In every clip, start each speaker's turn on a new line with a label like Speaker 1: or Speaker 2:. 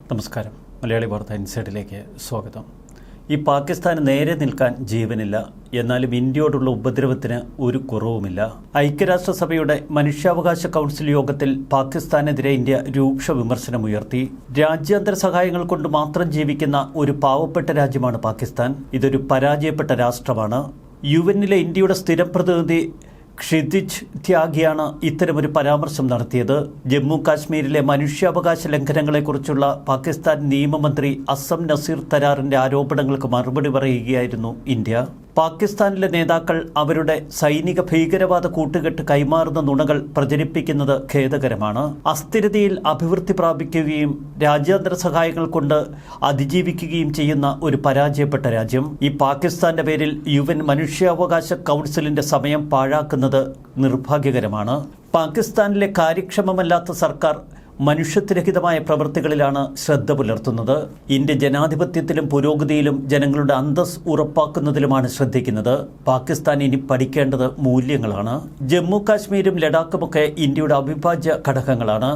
Speaker 1: നമസ്കാരം. മലയാളി വാർത്ത ഇൻസൈഡിലേക്ക് സ്വാഗതം. ഈ പാകിസ്ഥാന് നേരെ നിൽക്കാൻ ജീവനില്ല, എന്നാലും ഇന്ത്യയോടുള്ള ഉപദ്രവത്തിന് ഒരു കുറവുമില്ല. ഐക്യരാഷ്ട്രസഭയുടെ മനുഷ്യാവകാശ കൗൺസിൽ യോഗത്തിൽ പാകിസ്ഥാനെതിരെ ഇന്ത്യ രൂക്ഷ വിമർശനമുയർത്തി. രാജ്യാന്തര സഹായങ്ങൾ കൊണ്ട് മാത്രം ജീവിക്കുന്ന ഒരു പാവപ്പെട്ട രാജ്യമാണ് പാകിസ്ഥാൻ. ഇതൊരു പരാജയപ്പെട്ട രാഷ്ട്രമാണ്. യുഎന്നിലെ ഇന്ത്യയുടെ സ്ഥിരം പ്രതിനിധി ക്ഷിതിജ് ത്യാഗിയാണ് ഇത്തരമൊരു പരാമർശം നടത്തിയത്. ജമ്മു കാശ്മീരിലെ മനുഷ്യാവകാശ ലംഘനങ്ങളെക്കുറിച്ചുള്ള പാകിസ്ഥാൻ നിയമമന്ത്രി അസം നസീർ തരാറിന്റെ ആരോപണങ്ങൾക്ക് മറുപടി പറയുകയായിരുന്നു ഇന്ത്യ. പാകിസ്ഥാനിലെ നേതാക്കൾ അവരുടെ സൈനിക ഭീകരവാദ കൂട്ടുകെട്ട് കൈമാറുന്ന നുണകൾ പ്രചരിപ്പിക്കുന്നത് ഖേദകരമാണ്. അസ്ഥിരതയിൽ അഭിവൃദ്ധി പ്രാപിക്കുകയും രാജ്യാന്തര സഹായങ്ങൾ കൊണ്ട് അതിജീവിക്കുകയും ചെയ്യുന്ന ഒരു പരാജയപ്പെട്ട രാജ്യം. ഈ പാകിസ്ഥാന്റെ പേരിൽ യുഎൻ മനുഷ്യാവകാശ കൗൺസിലിന്റെ സമയം പാഴാക്കുന്നത് നിർഭാഗ്യകരമാണ്. പാകിസ്ഥാനിലെ കാര്യക്ഷമമല്ലാത്ത സർക്കാർ മനുഷ്യത്വരഹിതമായ പ്രവൃത്തികളിലാണ് ശ്രദ്ധ പുലർത്തുന്നത്. ഇന്ത്യ ജനാധിപത്യത്തിലും പുരോഗതിയിലും ജനങ്ങളുടെ അന്തസ് ഉറപ്പാക്കുന്നതിലുമാണ് ശ്രദ്ധിക്കുന്നത്. പാകിസ്ഥാൻ ഇനി പഠിക്കേണ്ടത് മൂല്യങ്ങളാണ്. ജമ്മു കാശ്മീരും ലഡാക്കുമൊക്കെ ഇന്ത്യയുടെ അവിഭാജ്യ ഘടകങ്ങളാണ്.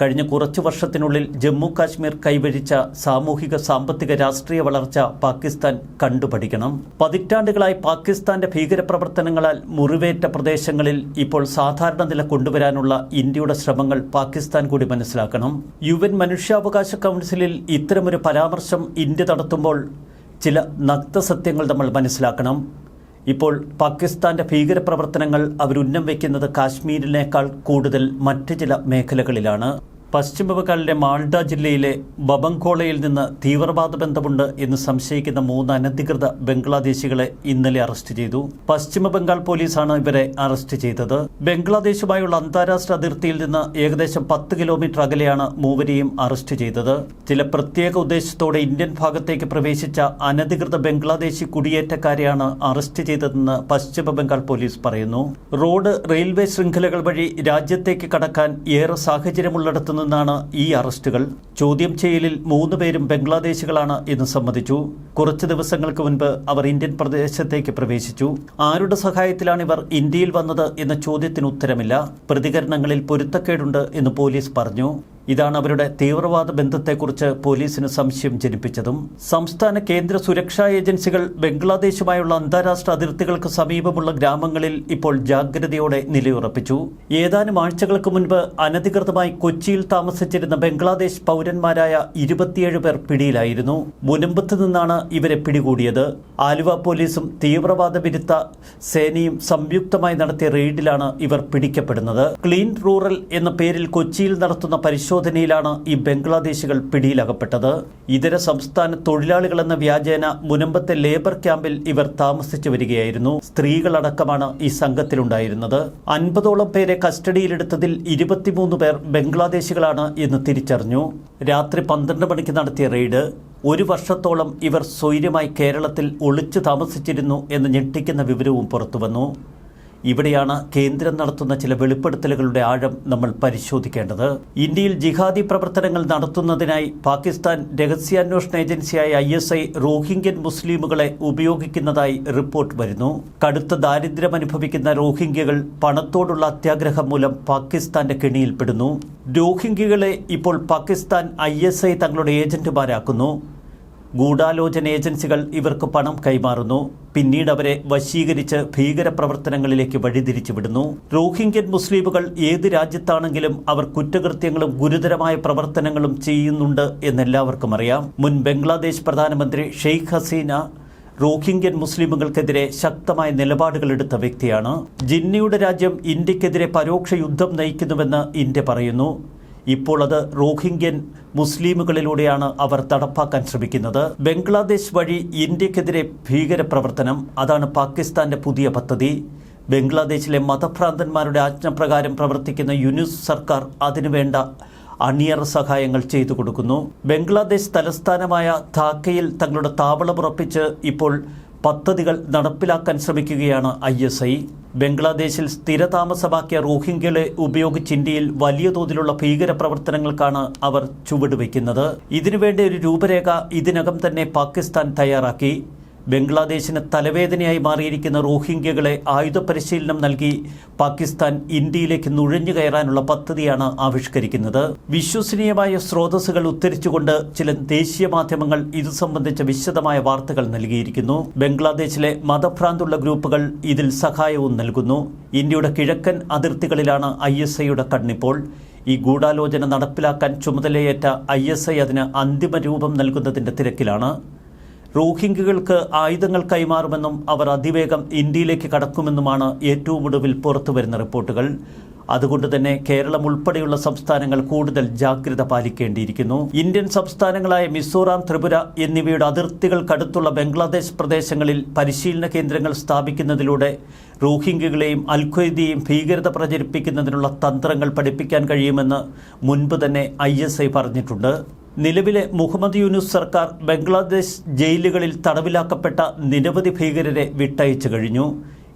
Speaker 1: കഴിഞ്ഞ കുറച്ചു വർഷത്തിനുള്ളിൽ ജമ്മു കാശ്മീർ കൈവരിച്ച സാമൂഹിക സാമ്പത്തിക രാഷ്ട്രീയ വളർച്ച പാകിസ്ഥാൻ കണ്ടുപഠിക്കണം. പതിറ്റാണ്ടുകളായി പാകിസ്ഥാന്റെ ഭീകരപ്രവർത്തനങ്ങളാൽ മുറിവേറ്റ പ്രദേശങ്ങളിൽ ഇപ്പോൾ സാധാരണ നില കൊണ്ടുവരാനുള്ള ഇന്ത്യയുടെ ശ്രമങ്ങൾ പാകിസ്ഥാൻ കൂടി മനസ്സിലാക്കണം. യുഎൻ മനുഷ്യാവകാശ കൗൺസിലിൽ ഇത്തരമൊരു പരാമർശം ഇന്ത്യ നടത്തുമ്പോൾ ചില നഗ്നസത്യങ്ങൾ നമ്മൾ മനസ്സിലാക്കണം. ഇപ്പോൾ പാകിസ്ഥാന്റെ ഭീകരപ്രവർത്തനങ്ങൾ അവരുന്നം വയ്ക്കുന്നത് കാശ്മീരിനേക്കാൾ കൂടുതൽ മറ്റ് ചില മേഖലകളിലാണ്. പശ്ചിമബംഗാളിലെ മാൾഡ ജില്ലയിലെ ബബങ്കോളയിൽ നിന്ന് തീവ്രവാദ ബന്ധമുണ്ട് എന്ന് സംശയിക്കുന്ന 3 അനധികൃത ബംഗ്ലാദേശികളെ ഇന്നലെ അറസ്റ്റ് ചെയ്തു. പശ്ചിമബംഗാൾ പോലീസാണ് ഇവരെ അറസ്റ്റ് ചെയ്തത്. ബംഗ്ലാദേശുമായുള്ള അന്താരാഷ്ട്ര അതിർത്തിയിൽ നിന്ന് ഏകദേശം 10 കിലോമീറ്റർ അകലെയാണ് മൂവരെയും അറസ്റ്റ് ചെയ്തത്. ചില പ്രത്യേക ഉദ്ദേശത്തോടെ ഇന്ത്യൻ ഭാഗത്തേക്ക് പ്രവേശിച്ച അനധികൃത ബംഗ്ലാദേശി കുടിയേറ്റക്കാരെയാണ് അറസ്റ്റ് ചെയ്തതെന്ന് പശ്ചിമബംഗാൾ പോലീസ് പറയുന്നു. റോഡ്, റെയിൽവേ ശൃംഖലകൾ വഴി രാജ്യത്തേക്ക് കടക്കാൻ ഏറെ സാഹചര്യമുള്ളിടത്തു നിന്നാണ് ഈ അറസ്റ്റുകൾ. ചോദ്യം ചെയ്യലിൽ 3 പേരും ബംഗ്ലാദേശികളാണ് എന്ന് സമ്മതിച്ചു. കുറച്ച് ദിവസങ്ങൾക്ക് മുൻപ് അവർ ഇന്ത്യൻ പ്രദേശത്തേക്ക് പ്രവേശിച്ചു. ആരുടെ സഹായത്തിലാണ് ഇവർ ഇന്ത്യയിൽ വന്നത് എന്ന ചോദ്യത്തിന് ഉത്തരമില്ല. പ്രതികരണങ്ങളിൽ പൊരുത്തക്കേടുണ്ട് എന്ന് പോലീസ് പറഞ്ഞു. ഇതാണ് അവരുടെ തീവ്രവാദ ബന്ധത്തെക്കുറിച്ച് പോലീസിന് സംശയം ജനിപ്പിച്ചതും. സംസ്ഥാന കേന്ദ്ര സുരക്ഷാ ഏജൻസികൾ ബംഗ്ലാദേശുമായുള്ള അന്താരാഷ്ട്ര അതിർത്തികൾക്ക് സമീപമുള്ള ഗ്രാമങ്ങളിൽ ഇപ്പോൾ ജാഗ്രതയോടെ നിലയുറപ്പിച്ചു. ഏതാനും ആഴ്ചകൾക്ക് മുൻപ് അനധികൃതമായി കൊച്ചിയിൽ താമസിച്ചിരുന്ന ബംഗ്ലാദേശ് പൗരന്മാരായ 27 പേർ പിടിയിലായിരുന്നു. മുനമ്പത്ത് നിന്നാണ് ഇവരെ പിടികൂടിയത്. ആലുവ പോലീസും തീവ്രവാദ വിരുദ്ധ സേനയും സംയുക്തമായി നടത്തിയ റെയ്ഡിലാണ് ഇവർ പിടിക്കപ്പെടുന്നത്. ക്ലീൻ റൂറൽ എന്ന പേരിൽ കൊച്ചിയിൽ നടത്തുന്ന പരിശോധനയിലാണ് ഈ ബംഗ്ലാദേശികൾ പിടിയിലകപ്പെട്ടത്. ഇതര സംസ്ഥാന തൊഴിലാളികളെന്ന വ്യാജേന മുനമ്പത്തെ ലേബർ ക്യാമ്പിൽ ഇവർ താമസിച്ചു വരികയായിരുന്നു. സ്ത്രീകളടക്കമാണ് ഈ സംഘത്തിലുണ്ടായിരുന്നത്. 50ഓളം പേരെ കസ്റ്റഡിയിലെടുത്തതിൽ 23 പേർ ബംഗ്ലാദേശികളാണ് എന്ന് തിരിച്ചറിഞ്ഞു. രാത്രി 12 മണിക്ക് നടത്തിയ റെയ്ഡ്. 1 വർഷത്തോളം ഇവർ സ്വൈര്യമായി കേരളത്തിൽ ഒളിച്ചു താമസിച്ചിരുന്നു എന്ന് ഞെട്ടിക്കുന്ന വിവരവും പുറത്തുവന്നു. ഇവിടെയാണ് കേന്ദ്രം നടത്തുന്ന ചില വെളിപ്പെടുത്തലുകളുടെ ആഴം നമ്മൾ പരിശോധിക്കേണ്ടത്. ഇന്ത്യയിൽ ജിഹാദി പ്രവർത്തനങ്ങൾ നടത്തുന്നതിനായി പാകിസ്ഥാൻ രഹസ്യാന്വേഷണ ഏജൻസിയായ ISI റോഹിംഗ്യൻ മുസ്ലിമുകളെ ഉപയോഗിക്കുന്നതായി റിപ്പോർട്ട് വരുന്നു. കടുത്ത ദാരിദ്ര്യം അനുഭവിക്കുന്ന റോഹിംഗ്യകൾ പണത്തോടുള്ള അത്യാഗ്രഹം മൂലം പാകിസ്ഥാന്റെ കെണിയിൽപ്പെടുന്നു. റോഹിംഗ്യകളെ ഇപ്പോൾ പാകിസ്ഥാൻ ISI തങ്ങളുടെ ഏജന്റുമാരാക്കുന്നു. ഗൂഢാലോചന ഏജൻസികൾ ഇവർക്ക് പണം കൈമാറുന്നു. പിന്നീട് അവരെ വശീകരിച്ച് ഭീകരപ്രവർത്തനങ്ങളിലേക്ക് വഴിതിരിച്ചു വിടുന്നു. റോഹിംഗ്യൻ മുസ്ലിമുകൾ ഏത് രാജ്യത്താണെങ്കിലും അവർ കുറ്റകൃത്യങ്ങളും ഗുരുതരമായ പ്രവർത്തനങ്ങളും ചെയ്യുന്നുണ്ട് എന്നെല്ലാവർക്കും അറിയാം. മുൻ ബംഗ്ലാദേശ് പ്രധാനമന്ത്രി ഷെയ്ഖ് ഹസീന റോഹിംഗ്യൻ മുസ്ലിമുകൾക്കെതിരെ ശക്തമായ നിലപാടുകൾ എടുത്ത വ്യക്തിയാണ്. ജിന്നയുടെ രാജ്യം ഇന്ത്യക്കെതിരെ പരോക്ഷ യുദ്ധം നയിക്കുന്നുവെന്ന് ഇന്ത്യ പറയുന്നു. ഇപ്പോൾ അത് റോഹിംഗ്യൻ മുസ്ലിമുകളിലൂടെയാണ് അവർ നടപ്പാക്കാൻ ശ്രമിക്കുന്നത്. ബംഗ്ലാദേശ് വഴി ഇന്ത്യക്കെതിരെ ഭീകരപ്രവർത്തനം, അതാണ് പാകിസ്ഥാന്റെ പുതിയ പദ്ധതി. ബംഗ്ലാദേശിലെ മതഭ്രാന്തന്മാരുടെ ആജ്ഞപ്രകാരം പ്രവർത്തിക്കുന്ന യുനൂസ് സർക്കാർ അതിനുവേണ്ട അണിയറ സഹായങ്ങൾ ചെയ്തു കൊടുക്കുന്നു. ബംഗ്ലാദേശ് തലസ്ഥാനമായ ധാക്കയിൽ തങ്ങളുടെ താവളമുറപ്പിച്ച് ഇപ്പോൾ പദ്ധതികൾ നടപ്പിലാക്കാൻ ശ്രമിക്കുകയാണ് ISI. ബംഗ്ലാദേശിൽ സ്ഥിരതാമസമാക്കിയ റോഹിംഗ്യകളെ ഉപയോഗിച്ച് ഇന്ത്യയിൽ വലിയ തോതിലുള്ള ഭീകരപ്രവർത്തനങ്ങൾക്കാണ് അവർ ചുവടുവെക്കുന്നത്. ഇതിനുവേണ്ടി ഒരു രൂപരേഖ ഇതിനകം തന്നെ പാകിസ്ഥാൻ തയ്യാറാക്കി. ബംഗ്ലാദേശിന് തലവേദനയായി മാറിയിരിക്കുന്ന റോഹിംഗ്യകളെ ആയുധ പരിശീലനം നൽകി പാകിസ്ഥാൻ ഇന്ത്യയിലേക്ക് നുഴഞ്ഞു കയറാനുള്ള പദ്ധതിയാണ് ആവിഷ്കരിക്കുന്നത്. വിശ്വസനീയമായ സ്രോതസ്സുകൾ ഉദ്ധരിച്ചുകൊണ്ട് ചില ദേശീയ മാധ്യമങ്ങൾ ഇത് സംബന്ധിച്ച വിശദമായ വാർത്തകൾ നൽകിയിരിക്കുന്നു. ബംഗ്ലാദേശിലെ മതഭ്രാന്തുള്ള ഗ്രൂപ്പുകൾ ഇതിൽ സഹായവും നൽകുന്നു. ഇന്ത്യയുടെ കിഴക്കൻ അതിർത്തികളിലാണ് ISIയുടെ കണ്ണിപ്പോൾ. ഈ ഗൂഢാലോചന നടപ്പിലാക്കാൻ ചുമതലയേറ്റ ISI അതിന് അന്തിമ രൂപം നൽകുന്നതിന്റെ തിരക്കിലാണ്. റോഹിംഗ്യകൾക്ക് ആയുധങ്ങൾ കൈമാറുമെന്നും അവർ അതിവേഗം ഇന്ത്യയിലേക്ക് കടക്കുമെന്നുമാണ് ഏറ്റവും ഒടുവിൽ പുറത്തുവരുന്ന റിപ്പോർട്ടുകൾ. അതുകൊണ്ട് തന്നെ കേരളം ഉൾപ്പെടെയുള്ള സംസ്ഥാനങ്ങൾ കൂടുതൽ ജാഗ്രത പാലിക്കേണ്ടിയിരിക്കുന്നു. ഇന്ത്യൻ സംസ്ഥാനങ്ങളായ മിസോറാം, ത്രിപുര എന്നിവയുടെ അതിർത്തികൾക്കടുത്തുള്ള ബംഗ്ലാദേശ് പ്രദേശങ്ങളിൽ പരിശീലന കേന്ദ്രങ്ങൾ സ്ഥാപിക്കുന്നതിലൂടെ റോഹിംഗ്യകളെയും അൽഖ്വയ്ദയെയും ഭീകരത പ്രചരിപ്പിക്കുന്നതിനുള്ള തന്ത്രങ്ങൾ പഠിപ്പിക്കാൻ കഴിയുമെന്ന് മുൻപ് തന്നെ ISI പറഞ്ഞിട്ടുണ്ട്. നിലവിലെ മുഹമ്മദ് യൂനുസ് സർക്കാർ ബംഗ്ലാദേശ് ജയിലുകളിൽ തടവിലാക്കപ്പെട്ട നിരവധി ഭീകരരെ വിട്ടയച്ചു കഴിഞ്ഞു.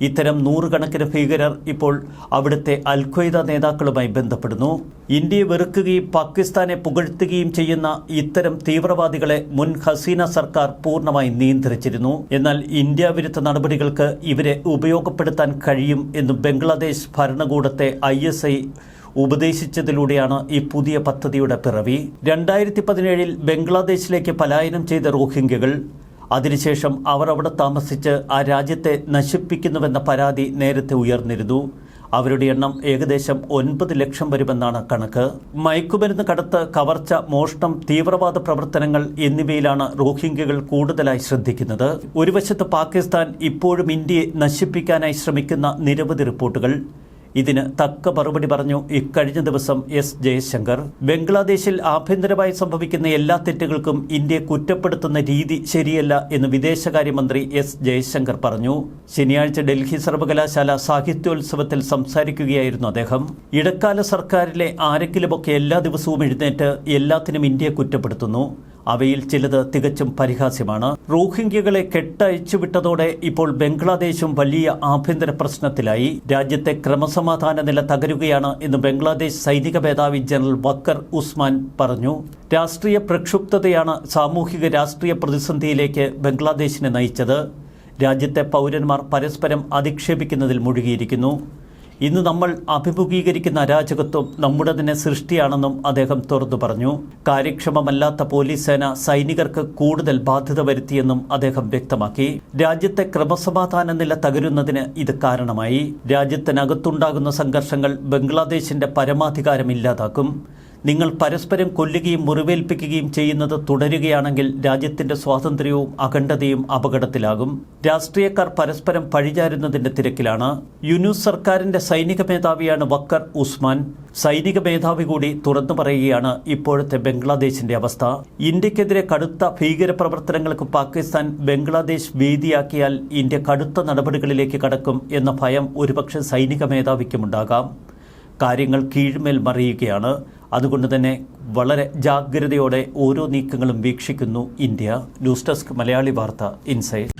Speaker 1: ഇത്തരം നൂറുകണക്കിന് ഭീകരർ ഇപ്പോൾ അവിടുത്തെ അൽഖ്വയ്ദ നേതാക്കളുമായി ബന്ധപ്പെടുന്നു. ഇന്ത്യയെ വെറുക്കുകയും പാകിസ്ഥാനെ പുകഴ്ത്തുകയും ചെയ്യുന്ന ഇത്തരം തീവ്രവാദികളെ മുൻ ഹസീന സർക്കാർ പൂർണ്ണമായി നിയന്ത്രിച്ചിരുന്നു. എന്നാൽ ഇന്ത്യ വിരുദ്ധ നടപടികൾക്ക് ഇവരെ ഉപയോഗപ്പെടുത്താൻ കഴിയും എന്ന് ബംഗ്ലാദേശ് ഭരണകൂടത്തെ ISI ഉപദേശിച്ചതിലൂടെയാണ് ഈ പുതിയ പദ്ധതിയുടെ പിറവി. 2017 ബംഗ്ലാദേശിലേക്ക് പലായനം ചെയ്ത റോഹിംഗ്യകൾ അതിനുശേഷം അവർ അവിടെ താമസിച്ച് ആ രാജ്യത്തെ നശിപ്പിക്കുന്നുവെന്ന പരാതി നേരത്തെ ഉയർന്നിരുന്നു. അവരുടെ എണ്ണം ഏകദേശം 9 ലക്ഷം വരുമെന്നാണ് കണക്ക്. മയക്കുമരുന്ന് കടത്ത്, കവർച്ച, മോഷണം, തീവ്രവാദ പ്രവർത്തനങ്ങൾ എന്നിവയിലാണ് റോഹിംഗ്യകൾ കൂടുതലായി ശ്രദ്ധിക്കുന്നത്. ഒരു വശത്ത് പാകിസ്ഥാൻ ഇപ്പോഴും ഇന്ത്യയെ നശിപ്പിക്കാനായി ശ്രമിക്കുന്ന നിരവധി റിപ്പോർട്ടുകൾ. ഇതിന് തക്ക മറുപടി പറഞ്ഞു ഇക്കഴിഞ്ഞ ദിവസം S. ജയശങ്കർ. ബംഗ്ലാദേശിൽ ആഭ്യന്തരമായി സംഭവിക്കുന്ന എല്ലാ തെറ്റുകൾക്കും ഇന്ത്യയെ കുറ്റപ്പെടുത്തുന്ന രീതി ശരിയല്ല എന്ന് വിദേശകാര്യമന്ത്രി S. ജയശങ്കർ പറഞ്ഞു. ശനിയാഴ്ച ഡൽഹി സർവകലാശാല സാഹിത്യോത്സവത്തിൽ സംസാരിക്കുകയായിരുന്നു അദ്ദേഹം. ഇടക്കാല സർക്കാരിലെ ആരെങ്കിലുമൊക്കെ എല്ലാ ദിവസവും എഴുന്നേറ്റ് എല്ലാത്തിനും ഇന്ത്യയെ കുറ്റപ്പെടുത്തുന്നു. അവയിൽ ചിലത് തികച്ചും പരിഹാസ്യമാണ്. റോഹിംഗ്യകളെ കെട്ടയച്ചുവിട്ടതോടെ ഇപ്പോൾ ബംഗ്ലാദേശും വലിയ ആഭ്യന്തര പ്രശ്നത്തിലായി. രാജ്യത്തെ ക്രമസമാധാന നില തകരുകയാണ് എന്ന് ബംഗ്ലാദേശ് സൈനിക മേധാവി ജനറൽ വക്കർ ഉസ്മാൻ പറഞ്ഞു. രാഷ്ട്രീയ പ്രക്ഷുബ്ധതയാണ് സാമൂഹിക രാഷ്ട്രീയ പ്രതിസന്ധിയിലേക്ക് ബംഗ്ലാദേശിനെ നയിച്ചത്. രാജ്യത്തെ പൗരന്മാർ പരസ്പരം അധിക്ഷേപിക്കുന്നതിൽ മുഴുകിയിരിക്കുന്നു. ഇന്ന് നമ്മൾ അഭിമുഖീകരിക്കുന്ന അരാജകത്വം നമ്മുടെ തന്നെ സൃഷ്ടിയാണെന്നും അദ്ദേഹം തുറന്നു പറഞ്ഞു. കാര്യക്ഷമമല്ലാത്ത പോലീസ് സേന സൈനികർക്ക് കൂടുതൽ ബാധ്യത വരുത്തിയെന്നും അദ്ദേഹം വ്യക്തമാക്കി. രാജ്യത്തെ ക്രമസമാധാന നില തകരുന്നതിന് ഇത് കാരണമായി. രാജ്യത്തിനകത്തുണ്ടാകുന്ന സംഘർഷങ്ങൾ ബംഗ്ലാദേശിന്റെ പരമാധികാരം ഇല്ലാതാക്കും. നിങ്ങൾ പരസ്പരം കൊല്ലുകയും മുറിവേൽപ്പിക്കുകയും ചെയ്യുന്നത് തുടരുകയാണെങ്കിൽ രാജ്യത്തിന്റെ സ്വാതന്ത്ര്യവും അഖണ്ഡതയും അപകടത്തിലാകും. രാഷ്ട്രീയക്കാർ പരസ്പരം പഴിചാരുന്നതിന്റെ തിരക്കിലാണ്. യൂനുസ് സർക്കാരിന്റെ സൈനിക മേധാവിയാണ് വക്കർ ഉസ്മാൻ. സൈനിക മേധാവി കൂടി തുറന്നു പറയുകയാണ് ഇപ്പോഴത്തെ ബംഗ്ലാദേശിന്റെ അവസ്ഥ. ഇന്ത്യക്കെതിരെ കടുത്ത ഭീകര പ്രവർത്തനങ്ങൾക്ക് പാകിസ്ഥാൻ ബംഗ്ലാദേശ് വേദിയാക്കിയാൽ ഇന്ത്യ കടുത്ത നടപടികളിലേക്ക് കടക്കും എന്ന ഭയം ഒരുപക്ഷെ സൈനിക മേധാവിക്കുമുണ്ടാകാം. കാര്യങ്ങൾ കീഴ്മേൽ മറിയുകയാണ്. അതുകൊണ്ട് തന്നെ വളരെ ജാഗ്രതയോടെ ഓരോ നീക്കങ്ങളും വീക്ഷിക്കുന്നു ഇന്ത്യ. ന്യൂസ് ഡെസ്ക് മലയാളി വാർത്ത ഇൻസൈഡ്.